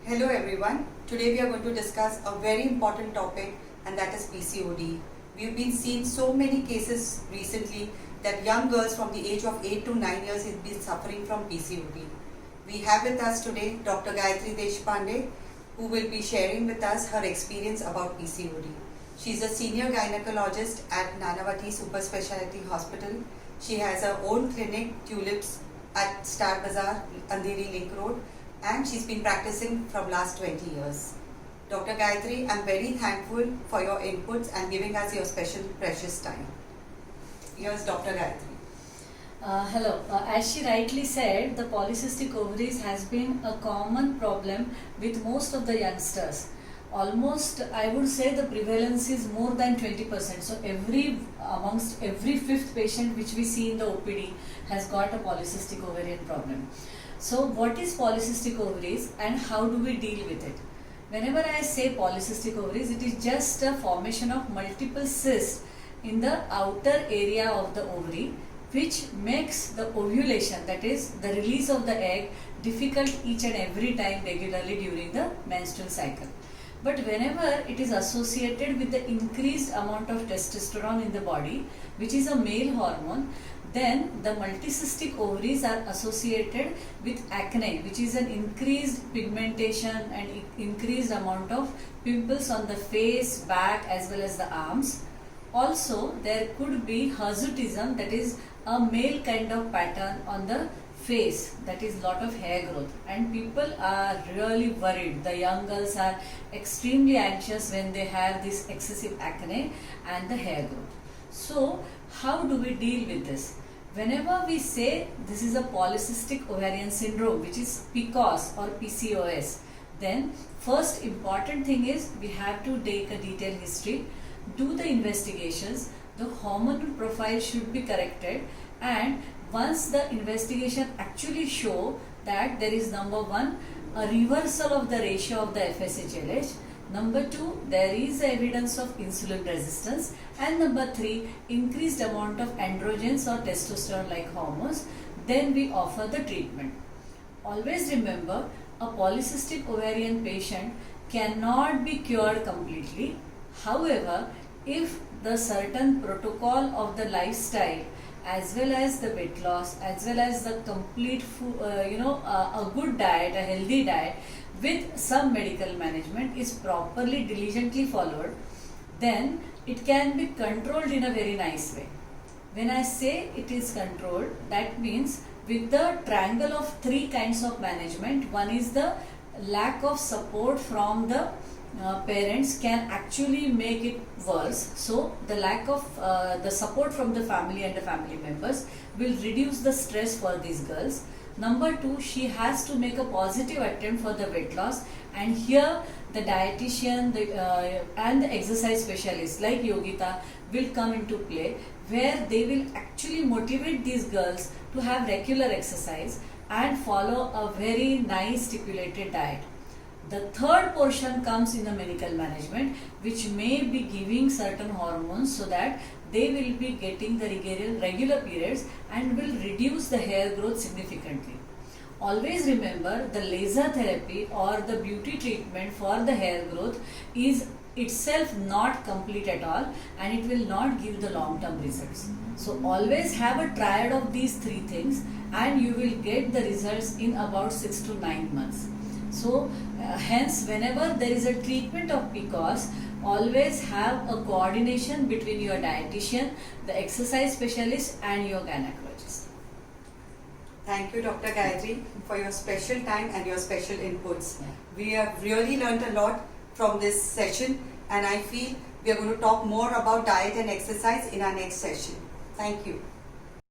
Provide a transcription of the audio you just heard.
Hello everyone. Today we are going to discuss a very important topic, and that is PCOD. We've been seeing so many cases recently that young girls from the age of 8 to 9 years have been suffering from PCOD. We have with us today Dr. Gayatri Deshpande, who will be sharing with us her experience about PCOD. She's a senior gynecologist at Nanavati Super Speciality Hospital. She has her own clinic, Tulips, at Star Bazaar, Andheri Link Road, and she's been practicing from last 20 years. Dr. Gayatri, I'm very thankful for your inputs and giving us your special precious time. Here's Dr. Gayatri. Hello. As she rightly said, the polycystic ovaries has been a common problem with most of the youngsters. Almost, I would say the prevalence is more than 20%. So amongst every fifth patient which we see in the OPD has got a polycystic ovarian problem. So what is polycystic ovaries and how do we deal with it? Whenever I say polycystic ovaries, it is just a formation of multiple cysts in the outer area of the ovary, which makes the ovulation, that is the release of the egg, difficult each and every time regularly during the menstrual cycle. But whenever it is associated with the increased amount of testosterone in the body, which is a male hormone, then the multicystic ovaries are associated with acne, which is an increased pigmentation and increased amount of pimples on the face, back as well as the arms. Also, there could be hirsutism, that is a male kind of pattern on the face, that is lot of hair growth, and people are really worried. The young girls are extremely anxious when they have this excessive acne and the hair growth. So how do we deal with this? Whenever we say this is a polycystic ovarian syndrome, which is PCOS or PCOS, then first important thing is we have to take a detailed history, do the investigations, the hormonal profile should be corrected, and once the investigation actually show that there is number one, a reversal of the ratio of the FSH-LH, number two, there is evidence of insulin resistance, and number three, increased amount of androgens or testosterone like hormones, then we offer the treatment. Always remember, a polycystic ovarian patient cannot be cured completely. However, if the certain protocol of the lifestyle as well as the weight loss, as well as the complete food, a good diet, a healthy diet with some medical management is properly diligently followed, then it can be controlled in a very nice way. When I say it is controlled, that means with the triangle of three kinds of management. One is the lack of support from the parents can actually make it worse. So the lack of the support from the family and the family members will reduce the stress for these girls. Number two, she has to make a positive attempt for the weight loss, and here the dietitian and the exercise specialist like Yogita will come into play, where they will actually motivate these girls to have regular exercise and follow a very nice stipulated diet. The third portion comes in the medical management, which may be giving certain hormones so that they will be getting the regular periods and will reduce the hair growth significantly. Always remember, the laser therapy or the beauty treatment for the hair growth is itself not complete at all, and it will not give the long-term results. So always have a triad of these three things and you will get the results in about 6 to 9 months. So hence, whenever there is a treatment of PCOS, always have a coordination between your dietitian, the exercise specialist and your gynecologist. Thank you, Dr. Gayatri, for your special time and your special inputs. Yeah. We have really learned a lot from this session, and I feel we are going to talk more about diet and exercise in our next session. Thank you.